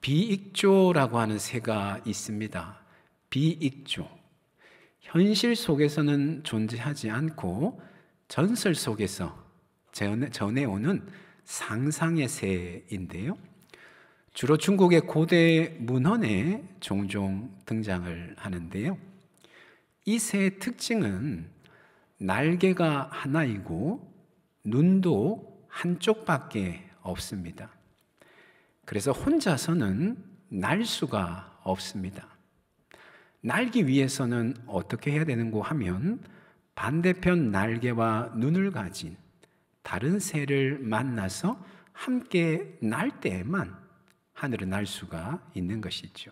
비익조라고 하는 새가 있습니다. 비익조. 현실 속에서는 존재하지 않고 전설 속에서 전해오는 상상의 새인데요. 주로 중국의 고대 문헌에 종종 등장을 하는데요. 이 새의 특징은 날개가 하나이고 눈도 한쪽밖에 없습니다. 그래서 혼자서는 날 수가 없습니다. 날기 위해서는 어떻게 해야 되는고 하면 반대편 날개와 눈을 가진 다른 새를 만나서 함께 날 때에만 하늘을 날 수가 있는 것이죠.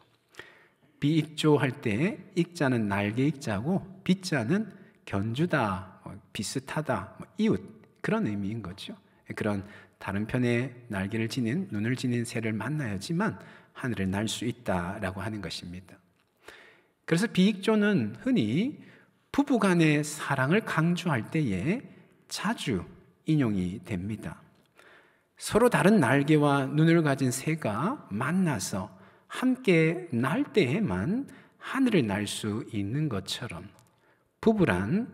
비익조 할 때 익자는 날개 익자고 비자는 견주다, 비슷하다, 이웃 그런 의미인 거죠. 그런 다른 편의 날개를 지닌 눈을 지닌 새를 만나야지만 하늘을 날 수 있다라고 하는 것입니다. 그래서 비익조는 흔히 부부간의 사랑을 강조할 때에 자주 인용이 됩니다. 서로 다른 날개와 눈을 가진 새가 만나서 함께 날 때에만 하늘을 날 수 있는 것처럼 부부란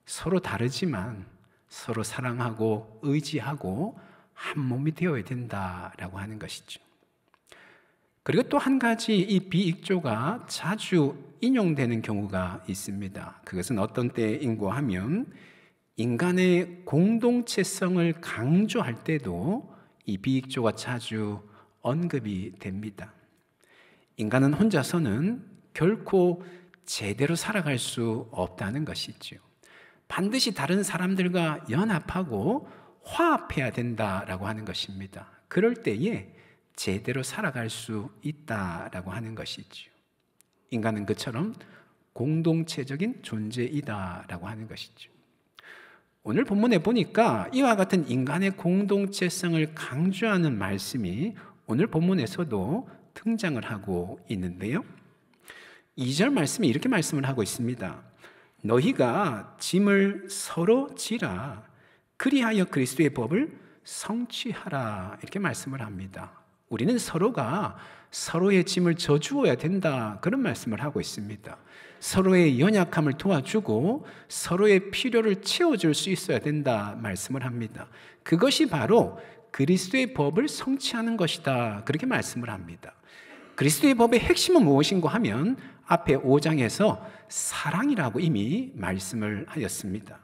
서로 다르지만 서로 사랑하고 의지하고 한 몸이 되어야 된다라고 하는 것이죠. 그리고 또 한 가지 이 비익조가 자주 인용되는 경우가 있습니다. 그것은 어떤 때인고 하면 인간의 공동체성을 강조할 때도 이 비익조가 자주 언급이 됩니다. 인간은 혼자서는 결코 제대로 살아갈 수 없다는 것이죠. 반드시 다른 사람들과 연합하고 화합해야 된다라고 하는 것입니다. 그럴 때에 제대로 살아갈 수 있다라고 하는 것이죠. 인간은 그처럼 공동체적인 존재이다라고 하는 것이죠. 오늘 본문에 보니까 이와 같은 인간의 공동체성을 강조하는 말씀이 오늘 본문에서도 등장을 하고 있는데요. 2절 말씀이 이렇게 말씀을 하고 있습니다. 너희가 짐을 서로 지라 그리하여 그리스도의 법을 성취하라 이렇게 말씀을 합니다. 우리는 서로가 서로의 짐을 져주어야 된다 그런 말씀을 하고 있습니다. 서로의 연약함을 도와주고 서로의 필요를 채워줄 수 있어야 된다 말씀을 합니다. 그것이 바로 그리스도의 법을 성취하는 것이다 그렇게 말씀을 합니다. 그리스도의 법의 핵심은 무엇인고 하면 앞에 5장에서 사랑이라고 이미 말씀을 하였습니다.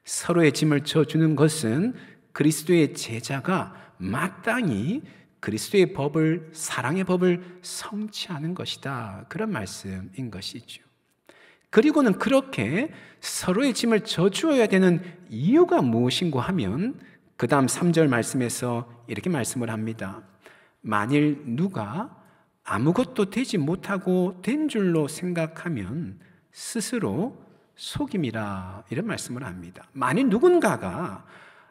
서로의 짐을 져주는 것은 그리스도의 제자가 마땅히 그리스도의 법을, 사랑의 법을 성취하는 것이다 그런 말씀인 것이죠. 그리고는 그렇게 서로의 짐을 져주어야 되는 이유가 무엇인고 하면 그 다음 3절 말씀에서 이렇게 말씀을 합니다. 만일 누가 아무것도 되지 못하고 된 줄로 생각하면 스스로 속임이라 이런 말씀을 합니다. 만일 누군가가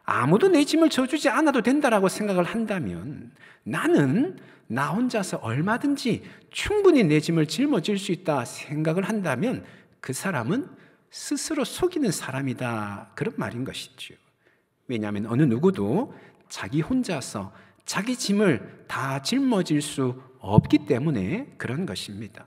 아무도 내 짐을 져주지 않아도 된다라고 생각을 한다면 나는 나 혼자서 얼마든지 충분히 내 짐을 짊어질 수 있다 생각을 한다면 그 사람은 스스로 속이는 사람이다 그런 말인 것이죠. 왜냐하면 어느 누구도 자기 혼자서 자기 짐을 다 짊어질 수 없기 때문에 그런 것입니다.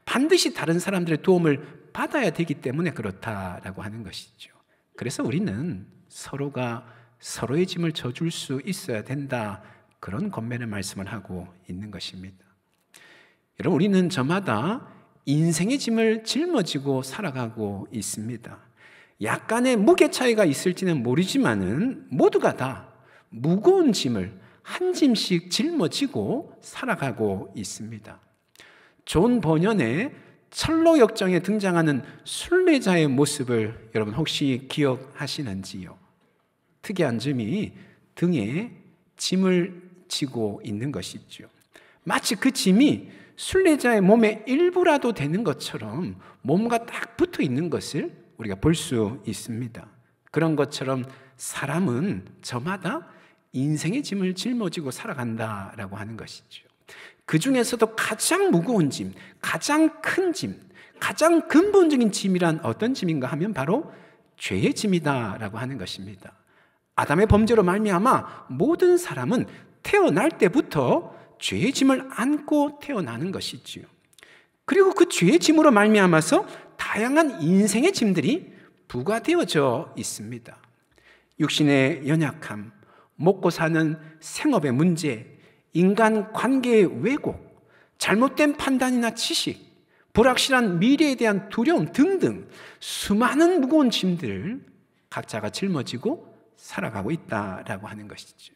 반드시 다른 사람들의 도움을 받아야 되기 때문에 그렇다라고 하는 것이죠. 그래서 우리는 서로가 서로의 짐을 져줄 수 있어야 된다 그런 권면의 말씀을 하고 있는 것입니다. 여러분 우리는 저마다 인생의 짐을 짊어지고 살아가고 있습니다. 약간의 무게 차이가 있을지는 모르지만은 모두가 다 무거운 짐을 한 짐씩 짊어지고 살아가고 있습니다. 존 버년의 철로 역정에 등장하는 순례자의 모습을 여러분 혹시 기억하시는지요? 특이한 점이 등에 짐을 지고 있는 것이죠. 마치 그 짐이 순례자의 몸의 일부라도 되는 것처럼 몸과 딱 붙어 있는 것을 우리가 볼 수 있습니다. 그런 것처럼 사람은 저마다 인생의 짐을 짊어지고 살아간다라고 하는 것이죠. 그 중에서도 가장 무거운 짐, 가장 큰 짐, 가장 근본적인 짐이란 어떤 짐인가 하면 바로 죄의 짐이다라고 하는 것입니다. 아담의 범죄로 말미암아 모든 사람은 태어날 때부터 죄의 짐을 안고 태어나는 것이지요. 그리고 그 죄의 짐으로 말미암아서 다양한 인생의 짐들이 부과되어져 있습니다. 육신의 연약함, 먹고 사는 생업의 문제, 인간 관계의 왜곡, 잘못된 판단이나 지식, 불확실한 미래에 대한 두려움 등등 수많은 무거운 짐들 각자가 짊어지고 살아가고 있다라고 하는 것이죠.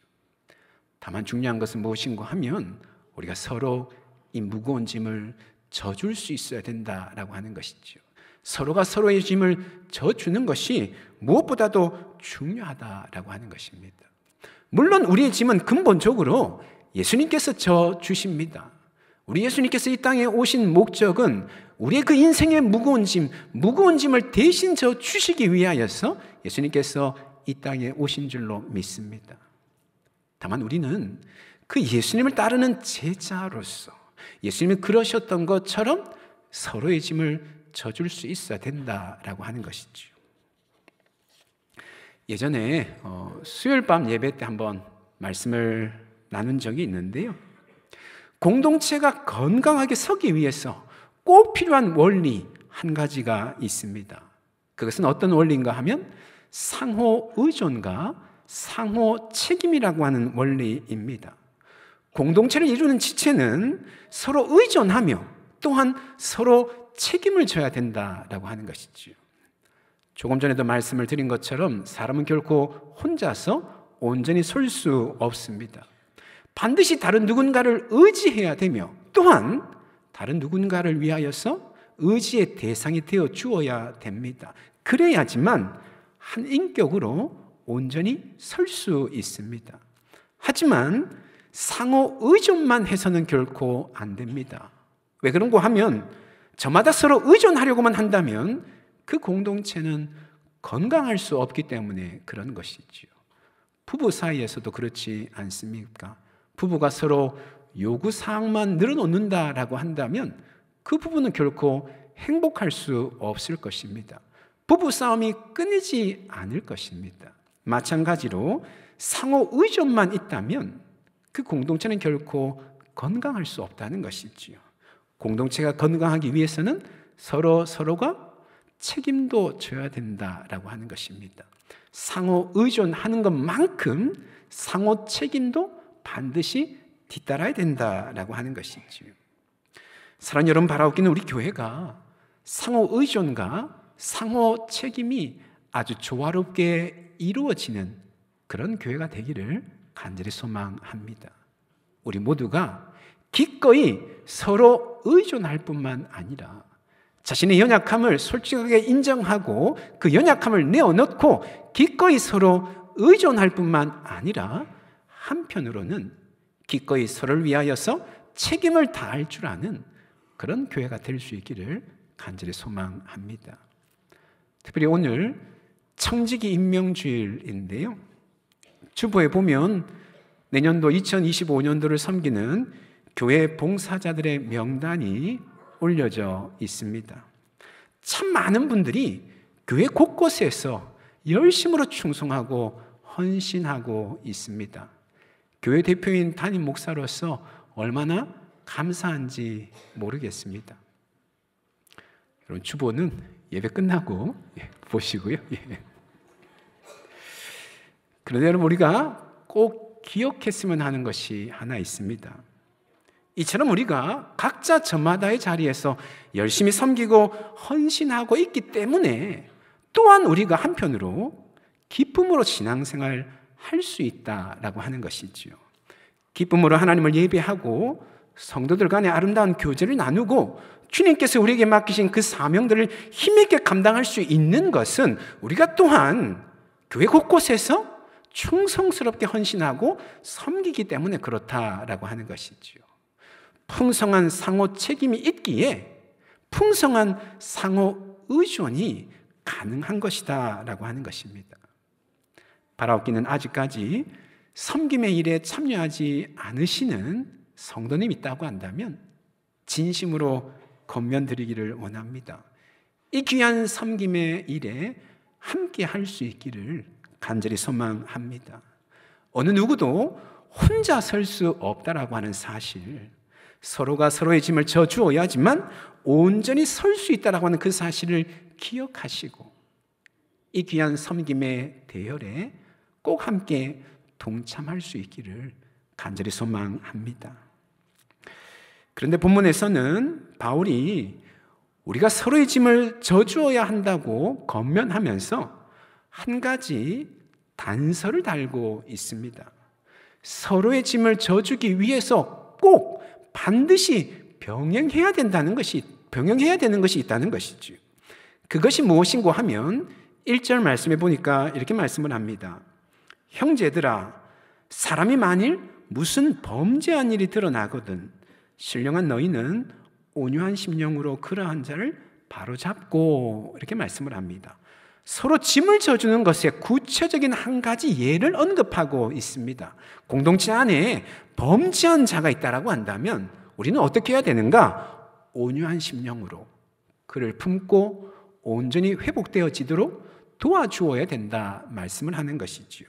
다만 중요한 것은 무엇인가 하면 우리가 서로 이 무거운 짐을 져줄 수 있어야 된다라고 하는 것이죠. 서로가 서로의 짐을 져주는 것이 무엇보다도 중요하다라고 하는 것입니다. 물론 우리의 짐은 근본적으로 예수님께서 져주십니다. 우리 예수님께서 이 땅에 오신 목적은 우리의 그 인생의 무거운 짐을 대신 져주시기 위하여서 예수님께서 이 땅에 오신 줄로 믿습니다. 다만 우리는 그 예수님을 따르는 제자로서 예수님이 그러셨던 것처럼 서로의 짐을 져줄 수 있어야 된다라고 하는 것이죠. 예전에 수요일 밤 예배 때 한번 말씀을 나눈 적이 있는데요. 공동체가 건강하게 서기 위해서 꼭 필요한 원리 한 가지가 있습니다. 그것은 어떤 원리인가 하면 상호 의존과 상호 책임이라고 하는 원리입니다. 공동체를 이루는 지체는 서로 의존하며 또한 서로 책임을 져야 된다라고 하는 것이지요. 조금 전에도 말씀을 드린 것처럼 사람은 결코 혼자서 온전히 설 수 없습니다. 반드시 다른 누군가를 의지해야 되며 또한 다른 누군가를 위하여서 의지의 대상이 되어 주어야 됩니다. 그래야지만 한 인격으로 온전히 설 수 있습니다. 하지만 상호 의존만 해서는 결코 안 됩니다. 왜 그런가 하면 저마다 서로 의존하려고만 한다면 그 공동체는 건강할 수 없기 때문에 그런 것이지요. 부부 사이에서도 그렇지 않습니까? 부부가 서로 요구사항만 늘어놓는다라고 한다면 그 부부는 결코 행복할 수 없을 것입니다. 부부싸움이 끊이지 않을 것입니다. 마찬가지로 상호 의존만 있다면 그 공동체는 결코 건강할 수 없다는 것이지요. 공동체가 건강하기 위해서는 서로가 책임도 져야 된다라고 하는 것입니다. 상호 의존하는 것만큼 상호 책임도 반드시 뒤따라야 된다라고 하는 것이지요. 사랑하는 여러분, 바라옵기는 우리 교회가 상호 의존과 상호 책임이 아주 조화롭게 이루어지는 그런 교회가 되기를 간절히 소망합니다. 우리 모두가 기꺼이 서로 의존할 뿐만 아니라 자신의 연약함을 솔직하게 인정하고 그 연약함을 내어놓고 기꺼이 서로 의존할 뿐만 아니라 한편으로는 기꺼이 서로를 위하여서 책임을 다할 줄 아는 그런 교회가 될 수 있기를 간절히 소망합니다. 특별히 오늘 청지기 임명주일인데요. 주보에 보면 내년도 2025년도를 섬기는 교회 봉사자들의 명단이 올려져 있습니다. 참 많은 분들이 교회 곳곳에서 열심으로 충성하고 헌신하고 있습니다. 교회 대표인 담임 목사로서 얼마나 감사한지 모르겠습니다. 여러분, 주보는 예배 끝나고 보시고요. 그런데 여러분, 우리가 꼭 기억했으면 하는 것이 하나 있습니다. 이처럼 우리가 각자 저마다의 자리에서 열심히 섬기고 헌신하고 있기 때문에 또한 우리가 한편으로 기쁨으로 신앙생활 할 수 있다라고 하는 것이지요. 기쁨으로 하나님을 예배하고 성도들 간의 아름다운 교제를 나누고 주님께서 우리에게 맡기신 그 사명들을 힘있게 감당할 수 있는 것은 우리가 또한 교회 곳곳에서 충성스럽게 헌신하고 섬기기 때문에 그렇다라고 하는 것이지요. 풍성한 상호 책임이 있기에 풍성한 상호 의존이 가능한 것이다라고 하는 것입니다. 바라옵기는 아직까지 섬김의 일에 참여하지 않으시는 성도님이 있다고 한다면 진심으로 권면드리기를 원합니다. 이 귀한 섬김의 일에 함께 할 수 있기를 간절히 소망합니다. 어느 누구도 혼자 설 수 없다라고 하는 사실, 서로가 서로의 짐을 져주어야지만 온전히 설 수 있다라고 하는 그 사실을 기억하시고 이 귀한 섬김의 대열에 꼭 함께 동참할 수 있기를 간절히 소망합니다. 그런데 본문에서는 바울이 우리가 서로의 짐을 져주어야 한다고 권면하면서 한 가지 단서를 달고 있습니다. 서로의 짐을 져주기 위해서 꼭 반드시 병행해야 되는 것이 있다는 것이죠. 그것이 무엇인고 하면 1절 말씀에 보니까 이렇게 말씀을 합니다. 형제들아, 사람이 만일 무슨 범죄한 일이 드러나거든 신령한 너희는 온유한 심령으로 그러한 자를 바로잡고, 이렇게 말씀을 합니다. 서로 짐을 져주는 것에 구체적인 한 가지 예를 언급하고 있습니다. 공동체 안에 범죄한 자가 있다라고 한다면 우리는 어떻게 해야 되는가? 온유한 심령으로 그를 품고 온전히 회복되어지도록 도와주어야 된다 말씀을 하는 것이지요.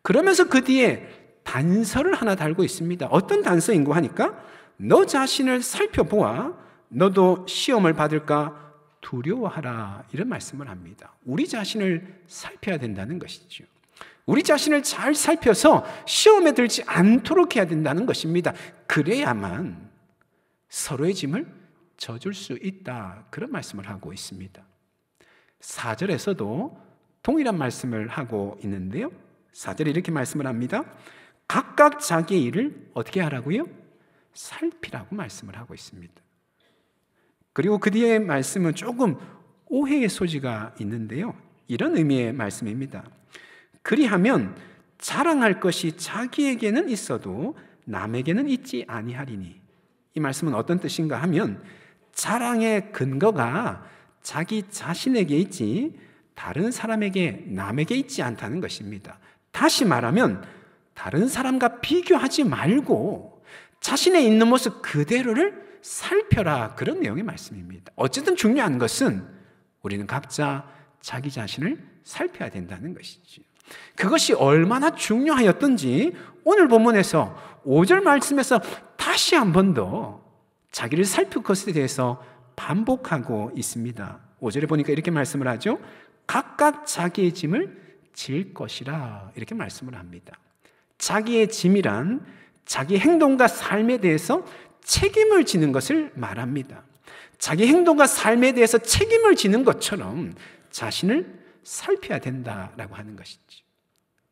그러면서 그 뒤에 단서를 하나 달고 있습니다. 어떤 단서인고 하니까 너 자신을 살펴보아 너도 시험을 받을까 두려워하라, 이런 말씀을 합니다. 우리 자신을 살펴야 된다는 것이죠. 우리 자신을 잘 살펴서 시험에 들지 않도록 해야 된다는 것입니다. 그래야만 서로의 짐을 져줄 수 있다, 그런 말씀을 하고 있습니다. 4절에서도 동일한 말씀을 하고 있는데요, 4절에 이렇게 말씀을 합니다. 각각 자기의 일을 어떻게 하라고요? 살피라고 말씀을 하고 있습니다. 그리고 그 뒤에 말씀은 조금 오해의 소지가 있는데요, 이런 의미의 말씀입니다. 그리하면 자랑할 것이 자기에게는 있어도 남에게는 있지 아니하리니, 이 말씀은 어떤 뜻인가 하면 자랑의 근거가 자기 자신에게 있지 다른 사람에게, 남에게 있지 않다는 것입니다. 다시 말하면 다른 사람과 비교하지 말고 자신의 있는 모습 그대로를 살펴라, 그런 내용의 말씀입니다. 어쨌든 중요한 것은 우리는 각자 자기 자신을 살펴야 된다는 것이지. 그것이 얼마나 중요하였던지 오늘 본문에서 5절 말씀에서 다시 한 번 더 자기를 살필 것에 대해서 반복하고 있습니다. 5절에 보니까 이렇게 말씀을 하죠. 각각 자기의 짐을 질 것이라, 이렇게 말씀을 합니다. 자기의 짐이란 자기 행동과 삶에 대해서 책임을 지는 것을 말합니다. 자기 행동과 삶에 대해서 책임을 지는 것처럼 자신을 살펴야 된다라고 하는 것이지.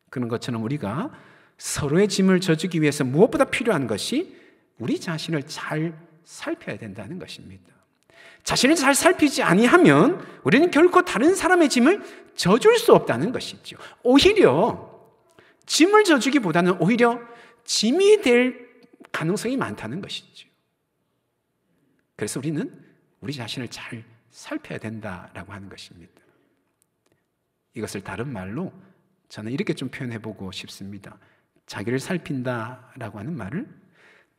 그런 것처럼 우리가 서로의 짐을 져주기 위해서 무엇보다 필요한 것이 우리 자신을 잘 살펴야 된다는 것입니다. 자신을 잘 살피지 아니하면 우리는 결코 다른 사람의 짐을 져줄 수 없다는 것이죠. 오히려 짐을 져주기보다는 오히려 짐이 될 가능성이 많다는 것이죠. 그래서 우리는 우리 자신을 잘 살펴야 된다라고 하는 것입니다. 이것을 다른 말로 저는 이렇게 좀 표현해보고 싶습니다. 자기를 살핀다라고 하는 말을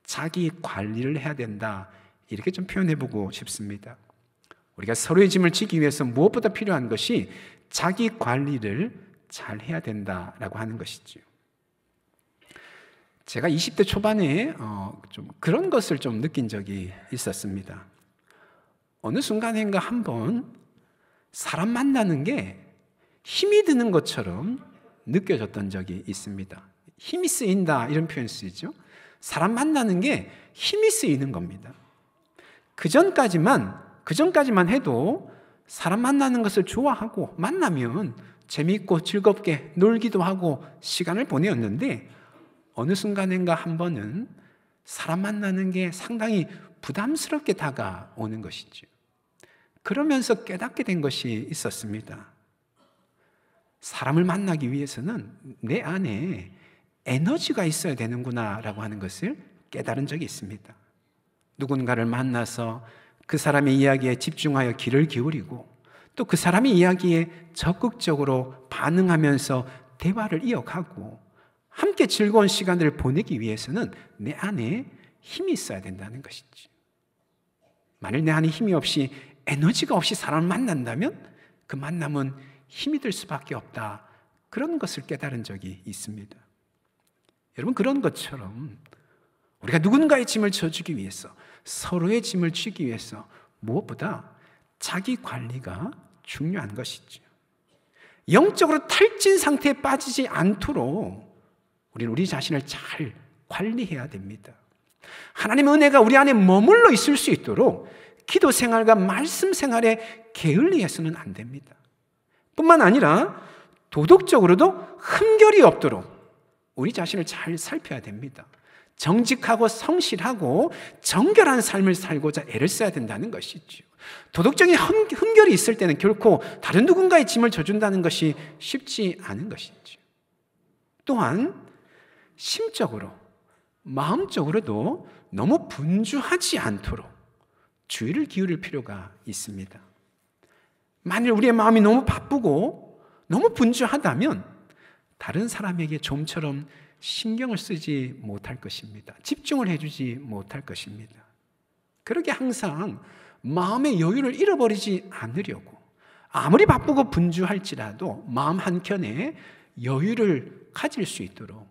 자기 관리를 해야 된다, 이렇게 좀 표현해보고 싶습니다. 우리가 서로의 짐을 지기 위해서 무엇보다 필요한 것이 자기 관리를 잘 해야 된다라고 하는 것이죠. 제가 20대 초반에 좀 그런 것을 좀 느낀 적이 있었습니다. 어느 순간인가 한번 사람 만나는 게 힘이 드는 것처럼 느껴졌던 적이 있습니다. 힘이 쓰인다, 이런 표현 쓰이죠. 사람 만나는 게 힘이 쓰이는 겁니다. 그 전까지만 해도 사람 만나는 것을 좋아하고 만나면 재미있고 즐겁게 놀기도 하고 시간을 보내었는데 어느 순간인가 한 번은 사람 만나는 게 상당히 부담스럽게 다가오는 것이죠. 그러면서 깨닫게 된 것이 있었습니다. 사람을 만나기 위해서는 내 안에 에너지가 있어야 되는구나라고 하는 것을 깨달은 적이 있습니다. 누군가를 만나서 그 사람의 이야기에 집중하여 귀를 기울이고 또 그 사람의 이야기에 적극적으로 반응하면서 대화를 이어가고 함께 즐거운 시간을 보내기 위해서는 내 안에 힘이 있어야 된다는 것이지. 만일 내 안에 힘이 없이 에너지가 없이 사람을 만난다면 그 만남은 힘이 들 수밖에 없다, 그런 것을 깨달은 적이 있습니다. 여러분, 그런 것처럼 우리가 누군가의 짐을 져주기 위해서, 서로의 짐을 지기 위해서 무엇보다 자기 관리가 중요한 것이죠. 영적으로 탈진 상태에 빠지지 않도록 우리는 우리 자신을 잘 관리해야 됩니다. 하나님의 은혜가 우리 안에 머물러 있을 수 있도록 기도 생활과 말씀 생활에 게을리해서는 안 됩니다. 뿐만 아니라 도덕적으로도 흠결이 없도록 우리 자신을 잘 살펴야 됩니다. 정직하고 성실하고 정결한 삶을 살고자 애를 써야 된다는 것이죠. 도덕적인 흠결이 있을 때는 결코 다른 누군가의 짐을 져준다는 것이 쉽지 않은 것이죠. 또한 심적으로, 마음적으로도 너무 분주하지 않도록 주의를 기울일 필요가 있습니다. 만일 우리의 마음이 너무 바쁘고 너무 분주하다면 다른 사람에게 좀처럼 신경을 쓰지 못할 것입니다. 집중을 해주지 못할 것입니다. 그렇게 항상 마음의 여유를 잃어버리지 않으려고 아무리 바쁘고 분주할지라도 마음 한켠에 여유를 가질 수 있도록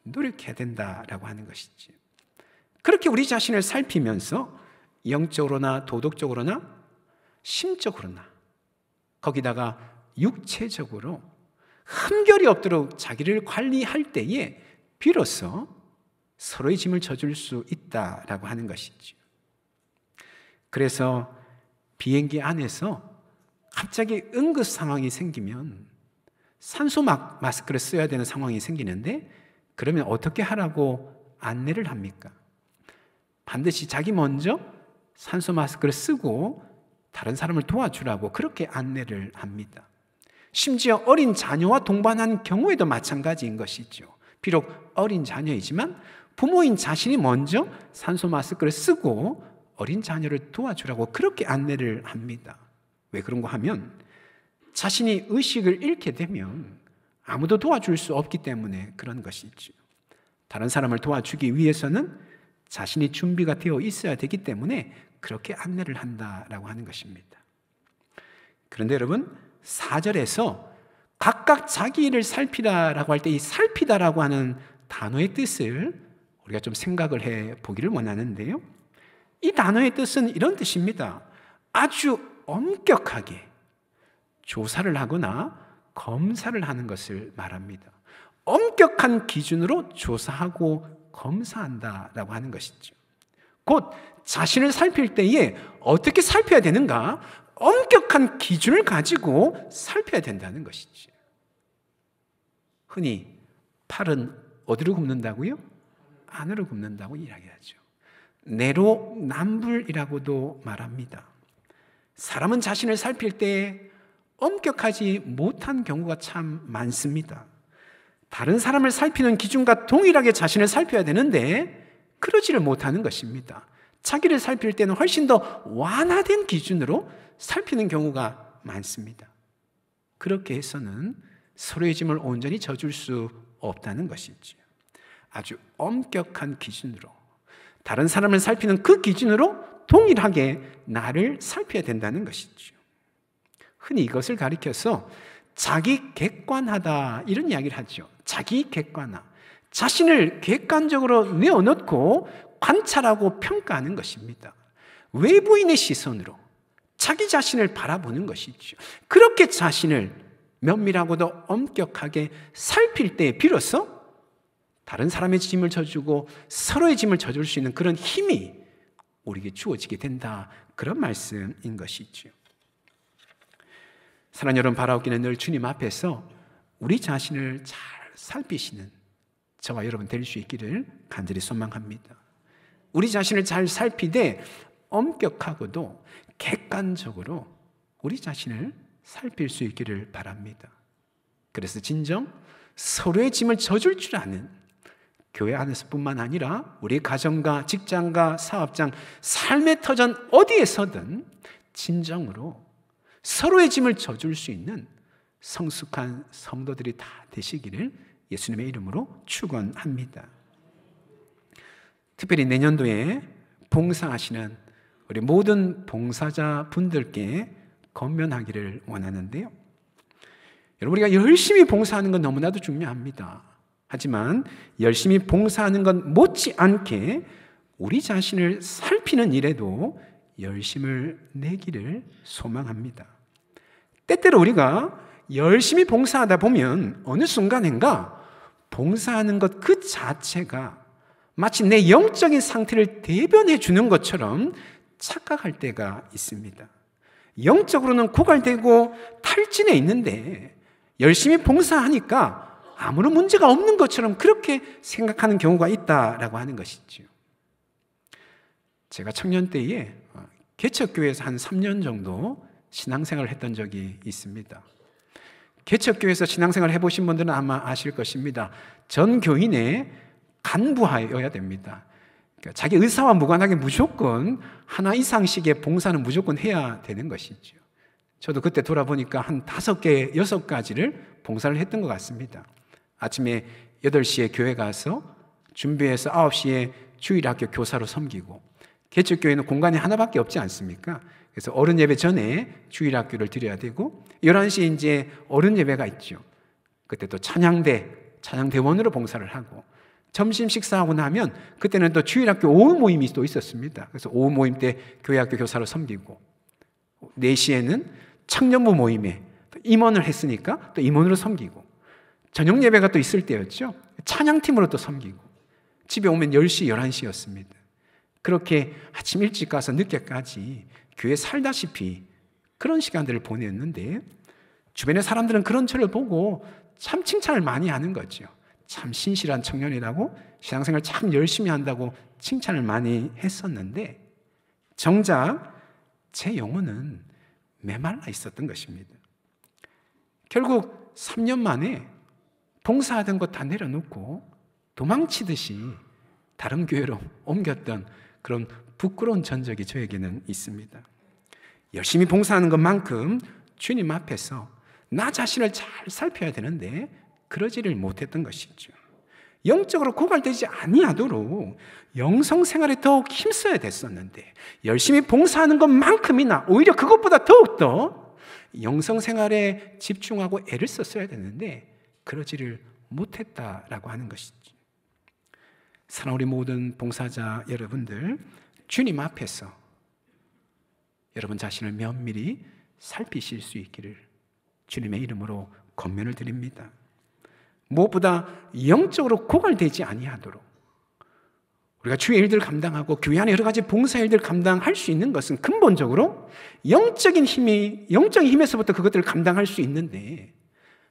노력해야 된다라고 하는 것이지. 그렇게 우리 자신을 살피면서 영적으로나 도덕적으로나 심적으로나 거기다가 육체적으로 흠결이 없도록 자기를 관리할 때에 비로소 서로의 짐을 져줄 수 있다라고 하는 것이죠. 그래서 비행기 안에서 갑자기 응급 상황이 생기면 산소 마스크를 써야 되는 상황이 생기는데 그러면 어떻게 하라고 안내를 합니까? 반드시 자기 먼저 산소 마스크를 쓰고 다른 사람을 도와주라고 그렇게 안내를 합니다. 심지어 어린 자녀와 동반한 경우에도 마찬가지인 것이죠. 비록 어린 자녀이지만 부모인 자신이 먼저 산소 마스크를 쓰고 어린 자녀를 도와주라고 그렇게 안내를 합니다. 왜 그런가 하면 자신이 의식을 잃게 되면 아무도 도와줄 수 없기 때문에 그런 것이죠. 다른 사람을 도와주기 위해서는 자신이 준비가 되어 있어야 되기 때문에 그렇게 안내를 한다라고 하는 것입니다. 그런데 여러분, 4절에서 각각 자기 일을 살피다라고 할 때 이 살피다라고 하는 단어의 뜻을 우리가 좀 생각을 해 보기를 원하는데요. 이 단어의 뜻은 이런 뜻입니다. 아주 엄격하게 조사를 하거나 검사를 하는 것을 말합니다. 엄격한 기준으로 조사하고 검사한다라고 하는 것이죠. 곧 자신을 살필 때에 어떻게 살펴야 되는가? 엄격한 기준을 가지고 살펴야 된다는 것이지. 흔히 팔은 어디로 굽는다고요? 안으로 굽는다고 이야기하죠. 내로남불이라고도 말합니다. 사람은 자신을 살필 때 엄격하지 못한 경우가 참 많습니다. 다른 사람을 살피는 기준과 동일하게 자신을 살펴야 되는데 그러지를 못하는 것입니다. 자기를 살필 때는 훨씬 더 완화된 기준으로 살피는 경우가 많습니다. 그렇게 해서는 서로의 짐을 온전히 져줄 수 없다는 것이죠. 아주 엄격한 기준으로 다른 사람을 살피는 그 기준으로 동일하게 나를 살펴야 된다는 것이죠. 흔히 이것을 가리켜서 자기 객관하다 이런 이야기를 하죠. 자기 객관화, 자신을 객관적으로 내어놓고 관찰하고 평가하는 것입니다. 외부인의 시선으로 자기 자신을 바라보는 것이죠. 그렇게 자신을 면밀하고도 엄격하게 살필 때 비로소 다른 사람의 짐을 져주고 서로의 짐을 져줄 수 있는 그런 힘이 우리에게 주어지게 된다, 그런 말씀인 것이죠. 사랑하는 여러분, 바라옵기는 늘 주님 앞에서 우리 자신을 잘 살피시는 저와 여러분 될 수 있기를 간절히 소망합니다. 우리 자신을 잘 살피되 엄격하고도 객관적으로 우리 자신을 살필 수 있기를 바랍니다. 그래서 진정 서로의 짐을 져줄 줄 아는 교회 안에서뿐만 아니라 우리 가정과 직장과 사업장, 삶의 터전 어디에서든 진정으로 서로의 짐을 져줄 수 있는 성숙한 성도들이 다 되시기를 예수님의 이름으로 축원합니다. 특별히 내년도에 봉사하시는 우리 모든 봉사자 분들께 권면하기를 원하는데요. 여러분, 우리가 열심히 봉사하는 건 너무나도 중요합니다. 하지만 열심히 봉사하는 것 못지않게 우리 자신을 살피는 일에도 열심을 내기를 소망합니다. 때때로 우리가 열심히 봉사하다 보면 어느 순간인가 봉사하는 것 그 자체가 마치 내 영적인 상태를 대변해 주는 것처럼 착각할 때가 있습니다. 영적으로는 고갈되고 탈진해 있는데 열심히 봉사하니까 아무런 문제가 없는 것처럼 그렇게 생각하는 경우가 있다라고 하는 것이죠. 제가 청년 때에 개척교회에서 한 3년 정도 신앙생활을 했던 적이 있습니다. 개척교회에서 신앙생활을 해보신 분들은 아마 아실 것입니다. 전 교인의 간부하여야 됩니다. 그러니까 자기 의사와 무관하게 무조건 하나 이상씩의 봉사는 무조건 해야 되는 것이죠. 저도 그때 돌아보니까 한 5개, 6가지를 봉사를 했던 것 같습니다. 아침에 8시에 교회 가서 준비해서 9시에 주일학교 교사로 섬기고, 개척교회는 공간이 하나밖에 없지 않습니까? 그래서 어른 예배 전에 주일학교를 드려야 되고 11시에 이제 어른 예배가 있죠. 그때 또 찬양대원으로 봉사를 하고, 점심 식사하고 나면 그때는 또 주일학교 오후 모임이 또 있었습니다. 그래서 오후 모임 때 교회학교 교사로 섬기고, 4시에는 청년부 모임에 임원을 했으니까 또 임원으로 섬기고, 저녁 예배가 또 있을 때였죠. 찬양팀으로 또 섬기고, 집에 오면 10시, 11시였습니다. 그렇게 아침 일찍 가서 늦게까지 교회 살다시피 그런 시간들을 보냈는데, 주변의 사람들은 그런 저를 보고 참 칭찬을 많이 하는 거죠. 참 신실한 청년이라고, 신앙생활 참 열심히 한다고 칭찬을 많이 했었는데, 정작 제 영혼은 메말라 있었던 것입니다. 결국 3년 만에 봉사하던 것 다 내려놓고 도망치듯이 다른 교회로 옮겼던 그런 부끄러운 전적이 저에게는 있습니다. 열심히 봉사하는 것만큼 주님 앞에서 나 자신을 잘 살펴야 되는데 그러지를 못했던 것이죠. 영적으로 고갈되지 아니하도록 영성생활에 더욱 힘써야 됐었는데, 열심히 봉사하는 것만큼이나 오히려 그것보다 더욱더 영성생활에 집중하고 애를 썼어야 되는데 그러지를 못했다라고 하는 것이죠. 사랑하는 우리 모든 봉사자 여러분들, 주님 앞에서 여러분 자신을 면밀히 살피실 수 있기를 주님의 이름으로 권면을 드립니다. 무엇보다 영적으로 고갈되지 아니하도록, 우리가 주의 일들을 감당하고 교회 안에 여러 가지 봉사 일들을 감당할 수 있는 것은 근본적으로 영적인 힘에서부터 그것들을 감당할 수 있는데,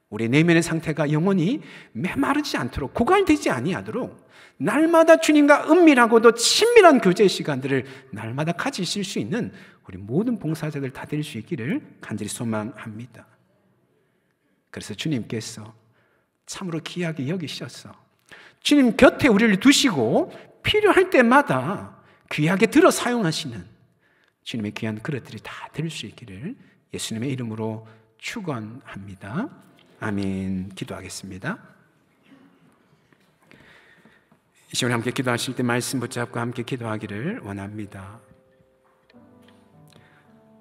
우리 내면의 상태가 영원히 메마르지 않도록, 고갈되지 아니하도록 날마다 주님과 은밀하고도 친밀한 교제 시간들을 날마다 가지실 수 있는 우리 모든 봉사자들 다 될 수 있기를 간절히 소망합니다. 그래서 주님께서 참으로 귀하게 여기셔서 주님 곁에 우리를 두시고 필요할 때마다 귀하게 들어 사용하시는 주님의 귀한 그릇들이 다 될 수 있기를 예수님의 이름으로 축원합니다. 아멘. 기도하겠습니다. 이 시간에 함께 기도하실 때 말씀 붙잡고 함께 기도하기를 원합니다.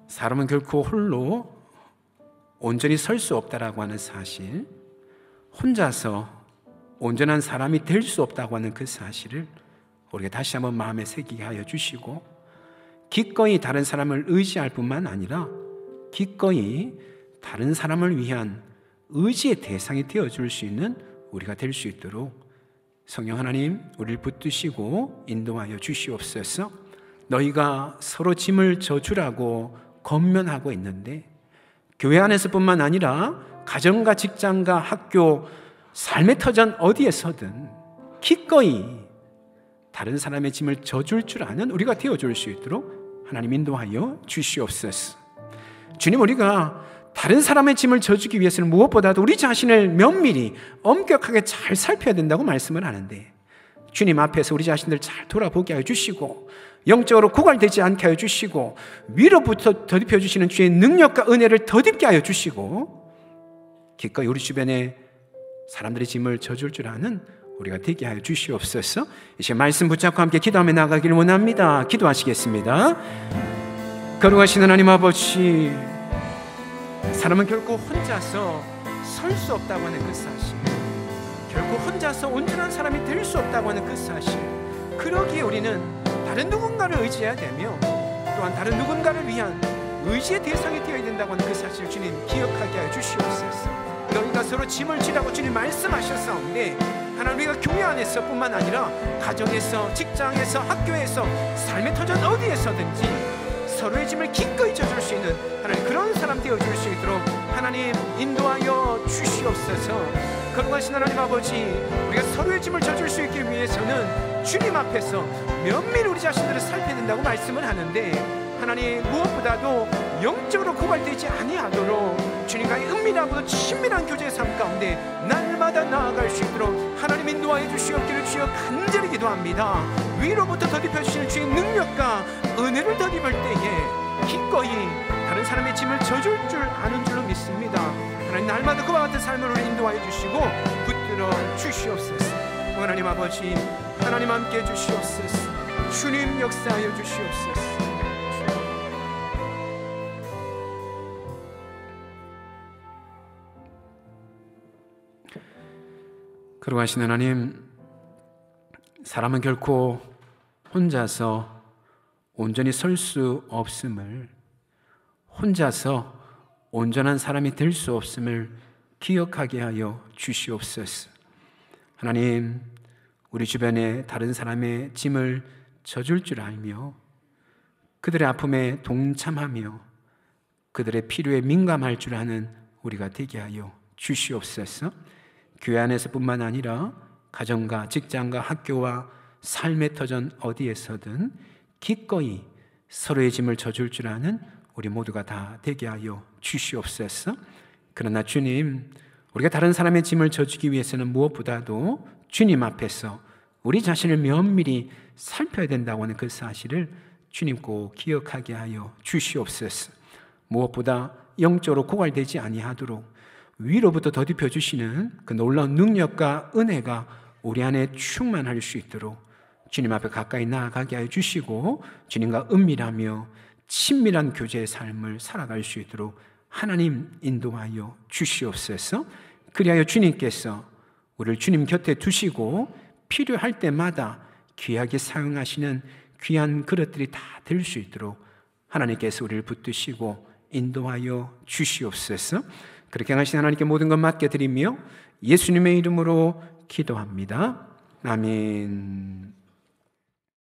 사람은 결코 홀로 온전히 설 수 없다라고 하는 사실, 혼자서 온전한 사람이 될 수 없다고 하는 그 사실을 우리가 다시 한번 마음에 새기게 하여 주시고, 기꺼이 다른 사람을 의지할 뿐만 아니라 기꺼이 다른 사람을 위한 의지의 대상이 되어줄 수 있는 우리가 될 수 있도록 성령 하나님 우리를 붙드시고 인도하여 주시옵소서. 너희가 서로 짐을 져주라고 권면하고 있는데, 교회 안에서뿐만 아니라 가정과 직장과 학교, 삶의 터전 어디에서든 기꺼이 다른 사람의 짐을 져줄 줄 아는 우리가 되어줄 수 있도록 하나님 인도하여 주시옵소서. 주님, 우리가 다른 사람의 짐을 져주기 위해서는 무엇보다도 우리 자신을 면밀히 엄격하게 잘 살펴야 된다고 말씀을 하는데, 주님 앞에서 우리 자신들 잘 돌아보게 하여 주시고, 영적으로 고갈되지 않게 하여 주시고, 위로부터 덧입혀 주시는 주의 능력과 은혜를 덧입게 하여 주시고, 기꺼이 우리 주변에 사람들의 짐을 져줄 줄 아는 우리가 되게 하여 주시옵소서. 이제 말씀 붙잡고 함께 기도하며 나가기를 원합니다. 기도하시겠습니다. 거룩하신 하나님 아버지, 사람은 결코 혼자서 설 수 없다고 하는 그 사실, 결코 혼자서 온전한 사람이 될 수 없다고 하는 그 사실, 그러기에 우리는 다른 누군가를 의지해야 되며 또한 다른 누군가를 위한 의지의 대상이 되어야 된다고 하는 그 사실을 주님 기억하게 하여 주시옵소서. 너희가 서로 짐을 지라고 주님 말씀하셨사온데, 하나님 우리가 교회 안에서 뿐만 아니라 가정에서, 직장에서, 학교에서, 삶의 터전 어디에서든지 서로의 짐을 기꺼이 져줄 수 있는 하나님 그런 사람 되어줄 수 있도록 하나님 인도하여 주시옵소서. 거룩하신 하나님 아버지, 우리가 서로의 짐을 져줄 수 있기 위해서는 주님 앞에서 면밀히 우리 자신들을 살펴야 된다고 말씀을 하는데, 하나님 무엇보다도 영적으로 고갈되지 아니하도록 주님과의 은밀하고 친밀한 교제의 삶 가운데 날마다 나아갈 수 있도록 하나님 인도하여 주시옵기를 주여 간절히 기도합니다. 위로부터 덧입혀 주시는 주의 능력과 은혜를 덧입을 때에 기꺼이 다른 사람의 짐을 져줄 줄 아는 줄로 믿습니다. 하나님 날마다 그와 같은 삶으로 인도하여 주시고 붙들어 주시옵소서. 하나님 아버지, 하나님 함께 해주시옵소서. 주님 역사하여 주시옵소서. 거룩하신 하나님, 사람은 결코 혼자서 온전히 설 수 없음을, 혼자서 온전한 사람이 될 수 없음을 기억하게 하여 주시옵소서. 하나님, 우리 주변에 다른 사람의 짐을 져줄 줄 알며 그들의 아픔에 동참하며 그들의 필요에 민감할 줄 아는 우리가 되게 하여 주시옵소서. 교회 안에서뿐만 아니라 가정과 직장과 학교와 삶의 터전 어디에서든 기꺼이 서로의 짐을 져줄 줄 아는 우리 모두가 다 되게 하여 주시옵소서. 그러나 주님, 우리가 다른 사람의 짐을 져주기 위해서는 무엇보다도 주님 앞에서 우리 자신을 면밀히 살펴야 된다고 하는 그 사실을 주님 꼭 기억하게 하여 주시옵소서. 무엇보다 영적으로 고갈되지 아니하도록 위로부터 덧입혀 주시는 그 놀라운 능력과 은혜가 우리 안에 충만할 수 있도록 주님 앞에 가까이 나아가게 하여 주시고, 주님과 은밀하며 친밀한 교제의 삶을 살아갈 수 있도록 하나님 인도하여 주시옵소서. 그리하여 주님께서 우리를 주님 곁에 두시고 필요할 때마다 귀하게 사용하시는 귀한 그릇들이 다 될 수 있도록 하나님께서 우리를 붙드시고 인도하여 주시옵소서. 그렇게 하신 하나님께 모든 것 맡겨드리며 예수님의 이름으로 기도합니다. 아멘.